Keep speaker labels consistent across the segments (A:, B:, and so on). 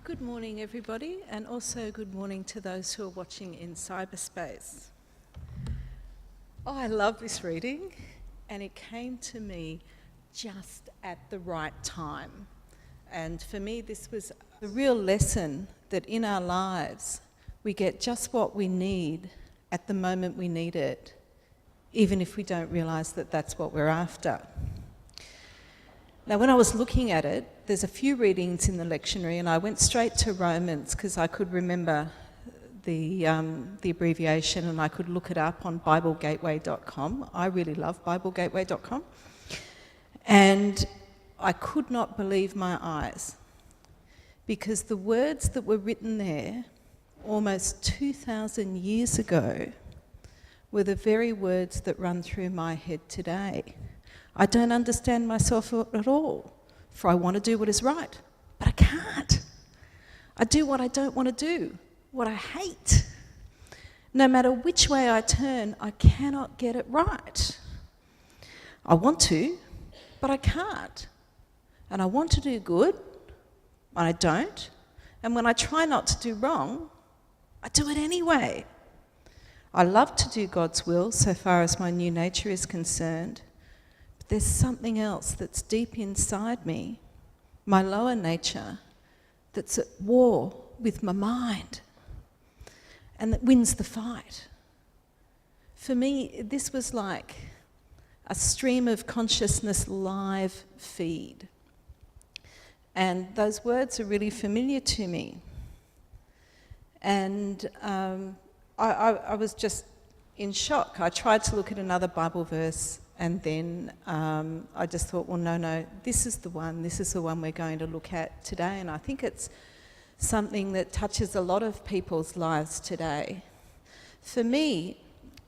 A: Good morning, everybody, and also good morning to those who are watching in cyberspace. Oh, I love this reading, and it came to me just at the right time. And for me, this was a real lesson that in our lives, we get just what we need at the moment we need it, even if we don't realise that that's what we're after. Now, when I was looking at it, there's a few readings in the lectionary, and I went straight to Romans because I could remember the abbreviation, and I could look it up on BibleGateway.com. I really love BibleGateway.com. And I could not believe my eyes, because the words that were written there almost 2,000 years ago were the very words that run through my head today. I don't understand myself at all, for I want to do what is right, but I can't. I do what I don't want to do, what I hate. No matter which way I turn, I cannot get it right. I want to, but I can't. And I want to do good, and I don't. And when I try not to do wrong, I do it anyway. I love to do God's will so far as my new nature is concerned. There's something else that's deep inside me, my lower nature, that's at war with my mind and that wins the fight. For me, this was like a stream of consciousness live feed. And those words are really familiar to me. And I was just in shock. I tried to look at another Bible verse, and then I just thought, well, no, this is the one we're going to look at today. And I think it's something that touches a lot of people's lives today. For me,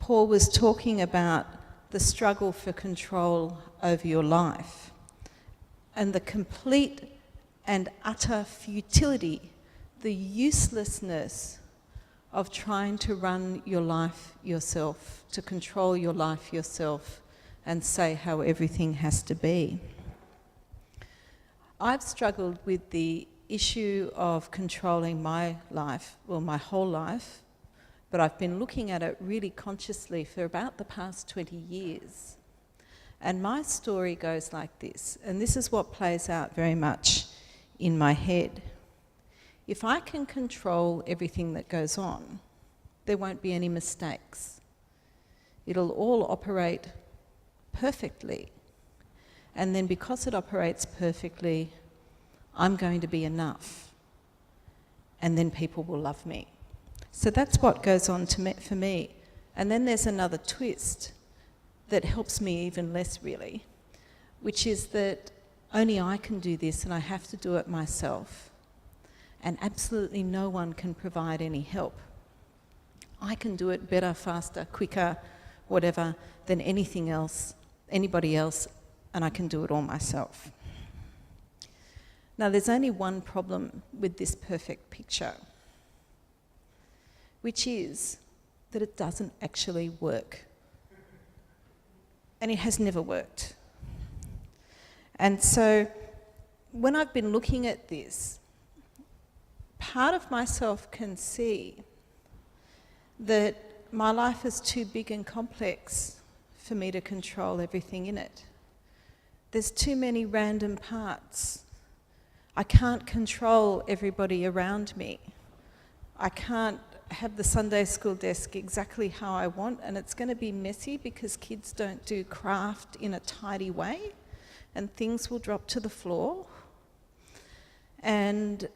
A: Paul was talking about the struggle for control over your life and the complete and utter futility, the uselessness of trying to run your life yourself, to control your life yourself, and say how everything has to be. I've struggled with the issue of controlling my life, well, my whole life, but I've been looking at it really consciously for about the past 20 years. And my story goes like this, and this is what plays out very much in my head. If I can control everything that goes on, there won't be any mistakes. It'll all operate perfectly. And then because it operates perfectly, I'm going to be enough. And then people will love me. So that's what goes on for me. And then there's another twist that helps me even less, really, which is that only I can do this and I have to do it myself. And absolutely no one can provide any help. I can do it better, faster, quicker, whatever, than anybody else, and I can do it all myself. Now, there's only one problem with this perfect picture, which is that it doesn't actually work. And it has never worked. And so, when I've been looking at this, part of myself can see that my life is too big and complex for me to control everything in it. There's too many random parts. I can't control everybody around me. I can't have the Sunday school desk exactly how I want, and it's going to be messy because kids don't do craft in a tidy way, and things will drop to the floor. And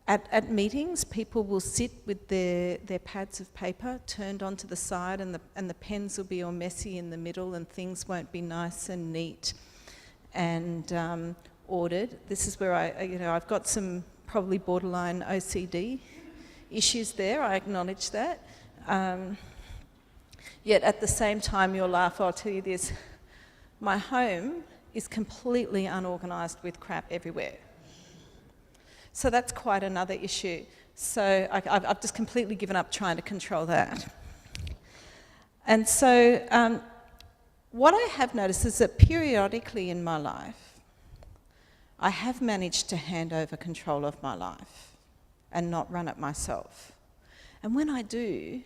A: at meetings, people will sit with their pads of paper turned onto the side, and the pens will be all messy in the middle, and things won't be nice and neat and ordered. This is where I've got some probably borderline OCD issues there. I acknowledge that. Yet at the same time, you'll laugh. I'll tell you this: my home is completely unorganised with crap everywhere. So that's quite another issue. So I've just completely given up trying to control that. And so what I have noticed is that periodically in my life, I have managed to hand over control of my life and not run it myself. And when I do,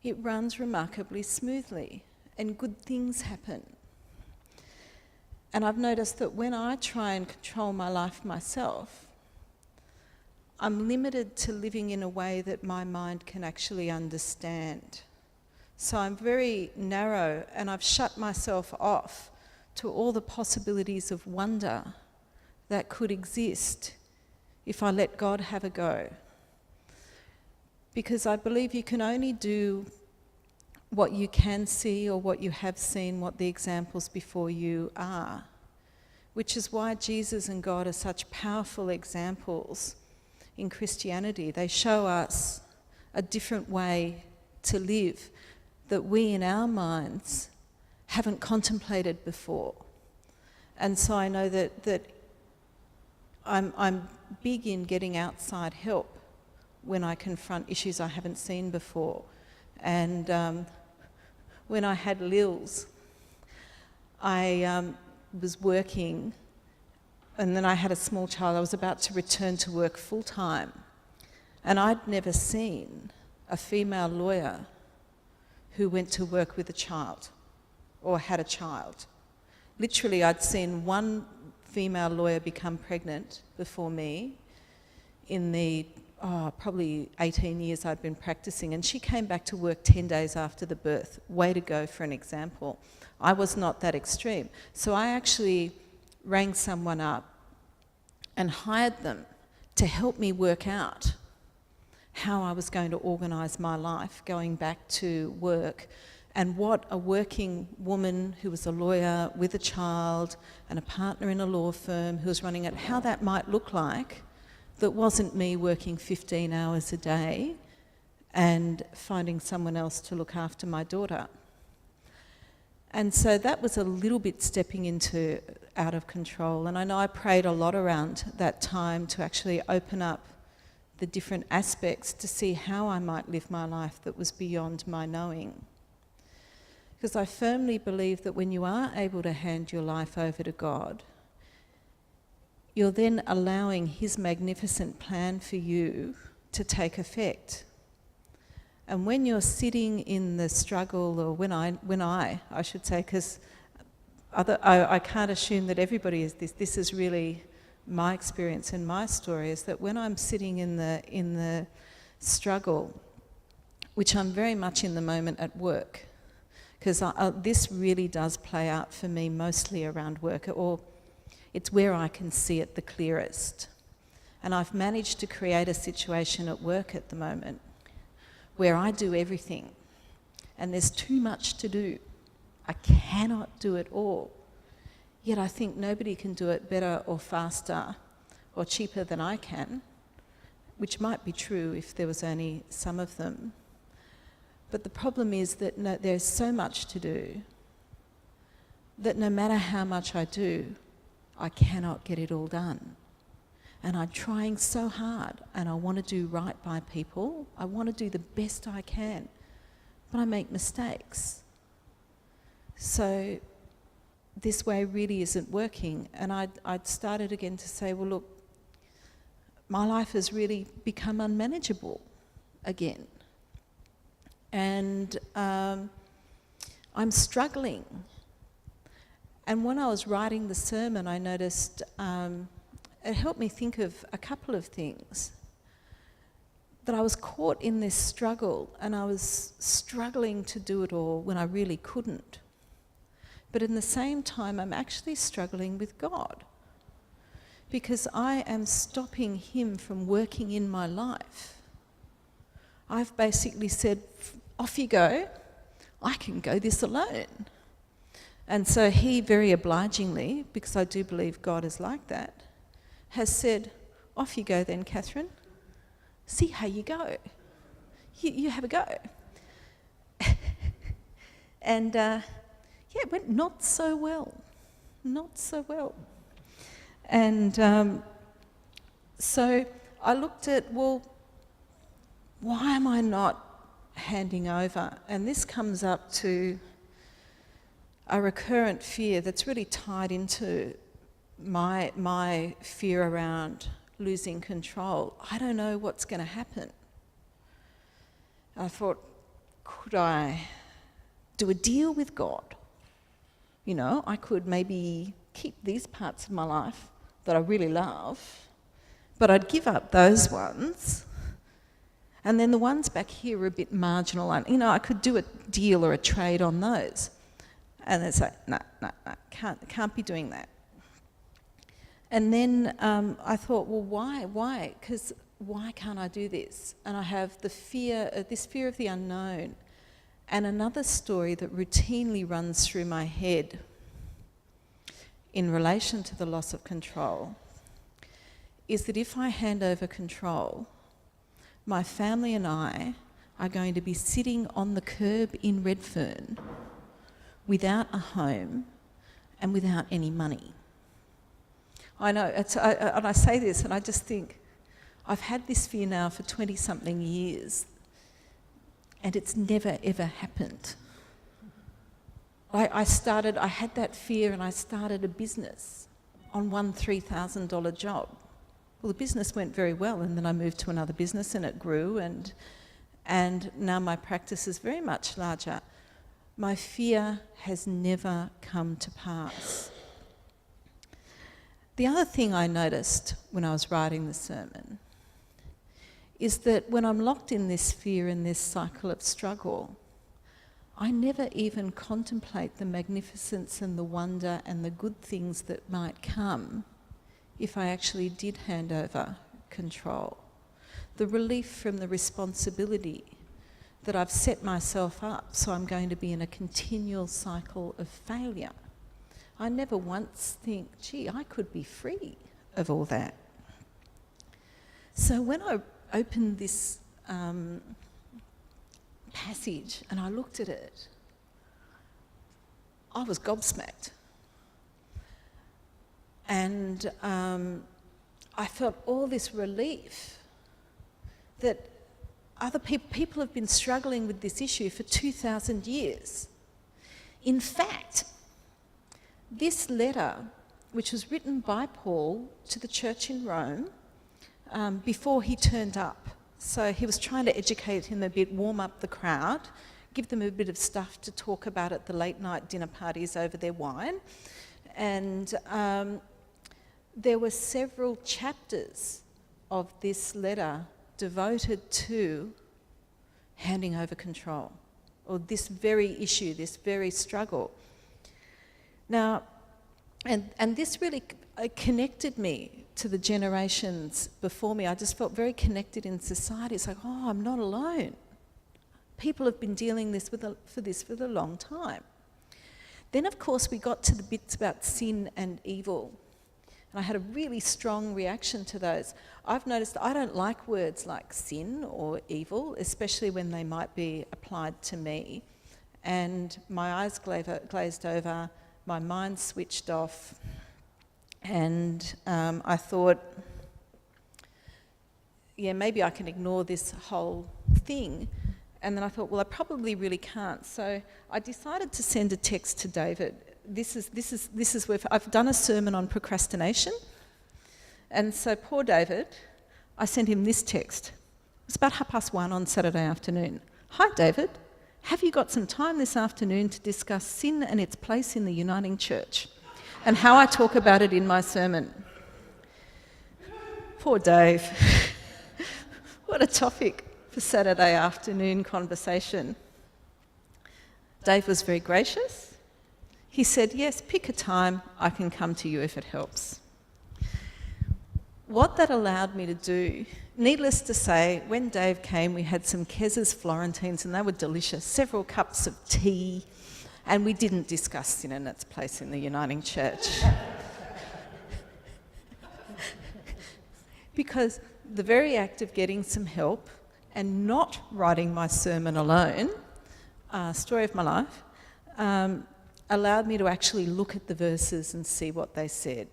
A: it runs remarkably smoothly and good things happen. And I've noticed that when I try and control my life myself, I'm limited to living in a way that my mind can actually understand. So I'm very narrow, and I've shut myself off to all the possibilities of wonder that could exist if I let God have a go. Because I believe you can only do what you can see or what you have seen, what the examples before you are. Which is why Jesus and God are such powerful examples in Christianity. They show us a different way to live that we in our minds haven't contemplated before. And so I know that I'm big in getting outside help when I confront issues I haven't seen before. And when I had Lils, I was working, and then I had a small child. I was about to return to work full-time, and I'd never seen a female lawyer who went to work with a child or had a child. Literally, I'd seen one female lawyer become pregnant before me in the probably 18 years I'd been practicing, and she came back to work 10 days after the birth. Way to go for an example. I was not that extreme. So I actually rang someone up and hired them to help me work out how I was going to organise my life going back to work, and what a working woman who was a lawyer with a child and a partner in a law firm who was running it, how that might look like that wasn't me working 15 hours a day and finding someone else to look after my daughter. And so that was a little bit stepping into out of control. And I know I prayed a lot around that time to actually open up the different aspects to see how I might live my life that was beyond my knowing. Because I firmly believe that when you are able to hand your life over to God, you're then allowing His magnificent plan for you to take effect. And when you're sitting in the struggle, or when I should say, because I can't assume that everybody is this is really my experience and my story, is that when I'm sitting in the struggle, which I'm very much in the moment at work, because this really does play out for me mostly around work, or it's where I can see it the clearest. And I've managed to create a situation at work at the moment where I do everything, and there's too much to do. I cannot do it all. Yet I think nobody can do it better or faster or cheaper than I can, which might be true if there was only some of them. But the problem is that there's so much to do that no matter how much I do, I cannot get it all done. And I'm trying so hard, and I want to do right by people. I want to do the best I can, but I make mistakes. So this way really isn't working. And I'd started again to say, well, look, my life has really become unmanageable again. And I'm struggling. And when I was writing the sermon, I noticed it helped me think of a couple of things. That I was caught in this struggle, and I was struggling to do it all when I really couldn't. But in the same time, I'm actually struggling with God, because I am stopping Him from working in my life. I've basically said, off you go, I can go this alone. And so He very obligingly, because I do believe God is like that, has said, off you go then, Catherine. See how you go. You have a go. And it went not so well. Not so well. And so I looked at, well, why am I not handing over? And this comes up to a recurrent fear that's really tied into my fear around losing control. I don't know what's going to happen. I thought, could I do a deal with God? You know, I could maybe keep these parts of my life that I really love, but I'd give up those ones. And then the ones back here are a bit marginal. You know, I could do a deal or a trade on those. And it's like, no, can't be doing that. And then I thought, well, why? Because why can't I do this? And I have the fear, this fear of the unknown. And another story that routinely runs through my head in relation to the loss of control is that if I hand over control, my family and I are going to be sitting on the curb in Redfern without a home and without any money. I know, and I say this and I just think, I've had this fear now for 20-something years and it's never ever happened. I had that fear and I started a business on one $3,000 job. Well, the business went very well and then I moved to another business and it grew and now my practice is very much larger. My fear has never come to pass. The other thing I noticed when I was writing the sermon is that when I'm locked in this fear and this cycle of struggle, I never even contemplate the magnificence and the wonder and the good things that might come if I actually did hand over control. The relief from the responsibility that I've set myself up so I'm going to be in a continual cycle of failure. I never once think, gee, I could be free of all that. So when I opened this passage and I looked at it, I was gobsmacked. And I felt all this relief that other people have been struggling with this issue for 2,000 years. In fact, this letter, which was written by Paul to the church in Rome before he turned up, so he was trying to educate him a bit, warm up the crowd, give them a bit of stuff to talk about at the late night dinner parties over their wine. And there were several chapters of this letter devoted to handing over control, or this very issue, this very struggle. Now, and this really connected me to the generations before me. I just felt very connected in society. It's like, oh, I'm not alone. People have been dealing for this for a long time. Then, of course, we got to the bits about sin and evil. And I had a really strong reaction to those. I've noticed I don't like words like sin or evil, especially when they might be applied to me. And my eyes glazed over, my mind switched off, and I thought, yeah, maybe I can ignore this whole thing. And then I thought, well, I probably really can't. So I decided to send a text to David. This is where I've done a sermon on procrastination. And so poor David, I sent him this text. It's about 1:30 on Saturday afternoon. Hi, David. Have you got some time this afternoon to discuss sin and its place in the Uniting Church and how I talk about it in my sermon? Poor Dave. What a topic for Saturday afternoon conversation. Dave was very gracious. He said, yes, pick a time, I can come to you if it helps. What that allowed me to do, needless to say, when Dave came, we had some Kez's Florentines and they were delicious, several cups of tea, and we didn't discuss sin and its place in the Uniting Church. Because the very act of getting some help and not writing my sermon alone, story of my life, allowed me to actually look at the verses and see what they said.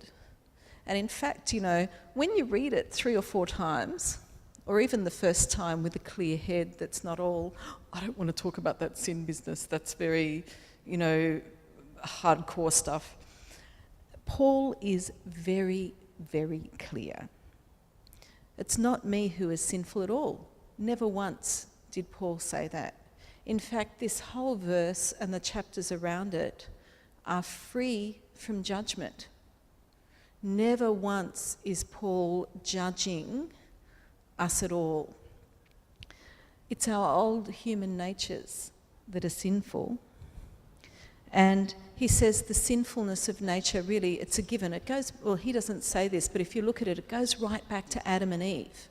A: And in fact, you know, when you read it 3 or 4 times, or even the first time with a clear head that's not all, I don't want to talk about that sin business, that's very, you know, hardcore stuff. Paul is very, very clear. It's not me who is sinful at all. Never once did Paul say that. In fact, this whole verse and the chapters around it are free from judgment. Never once is Paul judging us at all. It's our old human natures that are sinful. And he says the sinfulness of nature, really, it's a given. It goes, well, he doesn't say this, but if you look at it, it goes right back to Adam and Eve.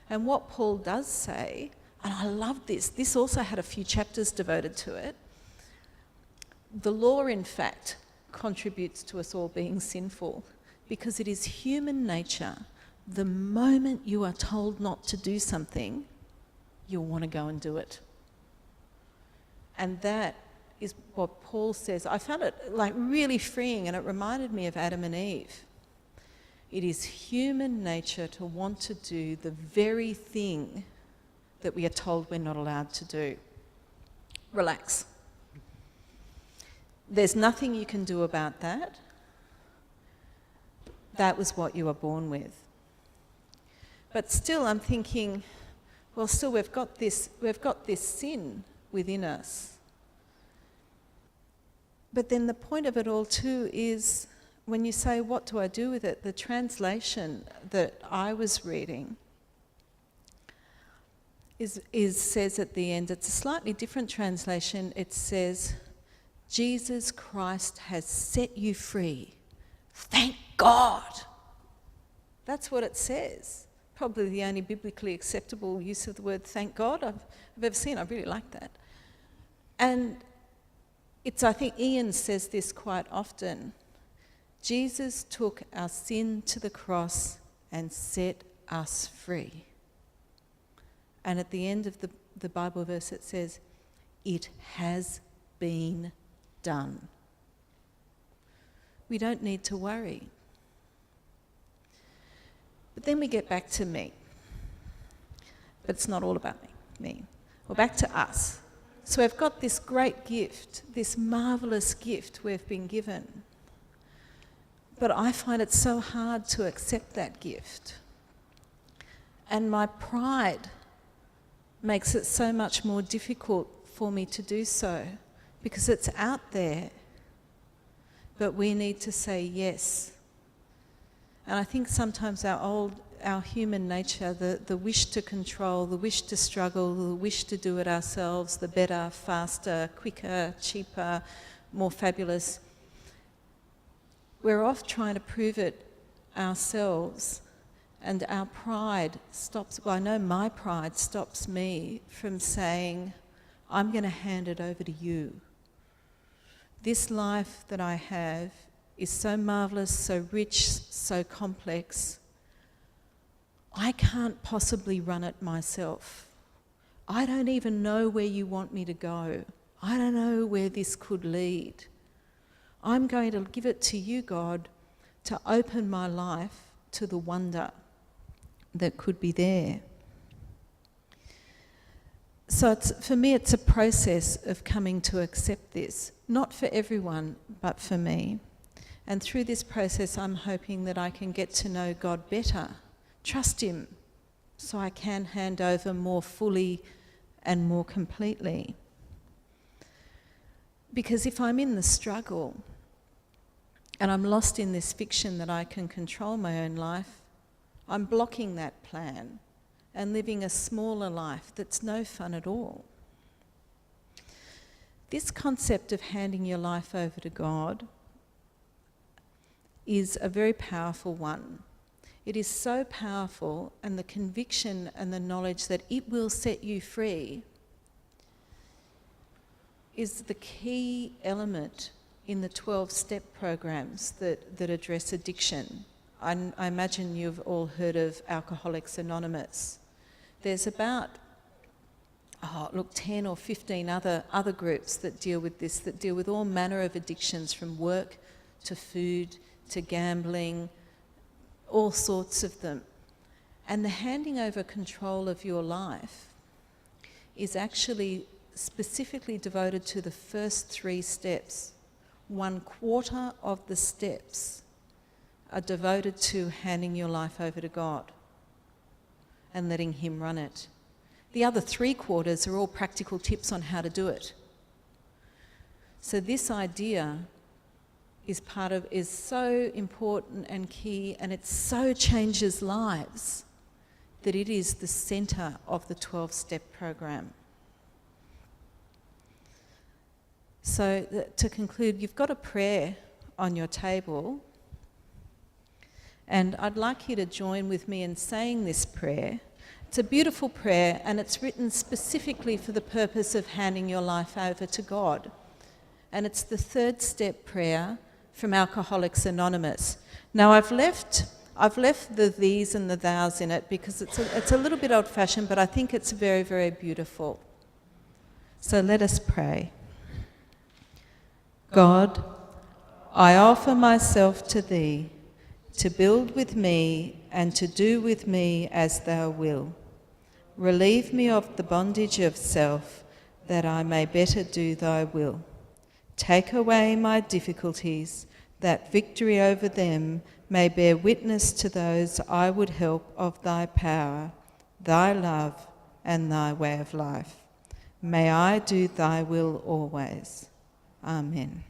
A: And what Paul does say, and I love this also had a few chapters devoted to it. The law, in fact, contributes to us all being sinful because it is human nature. The moment you are told not to do something, you'll want to go and do it. And that is what Paul says. I found it really freeing, and it reminded me of Adam and Eve. It is human nature to want to do the very thing that we are told we're not allowed to do. Relax. There's nothing you can do about that. That was what you were born with. But still, I'm thinking, well, still we've got this sin within us. But then the point of it all too is when you say, what do I do with it? The translation that I was reading says at the end, it's a slightly different translation. It says, Jesus Christ has set you free. Thank God. That's what it says. Probably the only biblically acceptable use of the word thank God I've ever seen. I really like that. And I think Ian says this quite often. Jesus took our sin to the cross and set us free. And at the end of the Bible verse it says, it has been done. We don't need to worry. But then we get back to me. But it's not all about me. We're back to us. So we've got this great gift, this marvellous gift we've been given. But I find it so hard to accept that gift. And my pride makes it so much more difficult for me to do so because it's out there. But we need to say yes. And I think sometimes our human nature, the wish to control, the wish to struggle, the wish to do it ourselves, the better, faster, quicker, cheaper, more fabulous, we're off trying to prove it ourselves. And our pride stops, well, I know my pride stops me from saying, I'm going to hand it over to you. This life that I have is so marvellous, so rich, so complex. I can't possibly run it myself. I don't even know where you want me to go. I don't know where this could lead. I'm going to give it to you, God, to open my life to the wonder that could be there. So for me, it's a process of coming to accept this, not for everyone, but for me. And through this process, I'm hoping that I can get to know God better, trust Him, so I can hand over more fully and more completely. Because if I'm in the struggle and I'm lost in this fiction that I can control my own life, I'm blocking that plan and living a smaller life that's no fun at all. This concept of handing your life over to God is a very powerful one. It is so powerful, and the conviction and the knowledge that it will set you free is the key element in the 12-step programs that address addiction. I imagine you've all heard of Alcoholics Anonymous. There's about 10 or 15 other groups that deal with this, that deal with all manner of addictions, from work to food to gambling, all sorts of them. And the handing over control of your life is actually specifically devoted to the first 3 steps. 1/4 of the steps are devoted to handing your life over to God and letting Him run it. The other 3/4 are all practical tips on how to do it. So this idea is so important and key, and it so changes lives that it is the centre of the 12-step program. So to conclude, you've got a prayer on your table, and I'd like you to join with me in saying this prayer. It's a beautiful prayer, and it's written specifically for the purpose of handing your life over to God. And it's the 3rd step prayer from Alcoholics Anonymous. Now I've left the these and the thous in it because it's a little bit old-fashioned, but I think it's very, very beautiful. So let us pray. God, I offer myself to Thee to build with me and to do with me as Thou will. Relieve me of the bondage of self, that I may better do Thy will. Take away my difficulties, that victory over them may bear witness to those I would help of Thy power, Thy love, and Thy way of life. May I do Thy will always. Amen.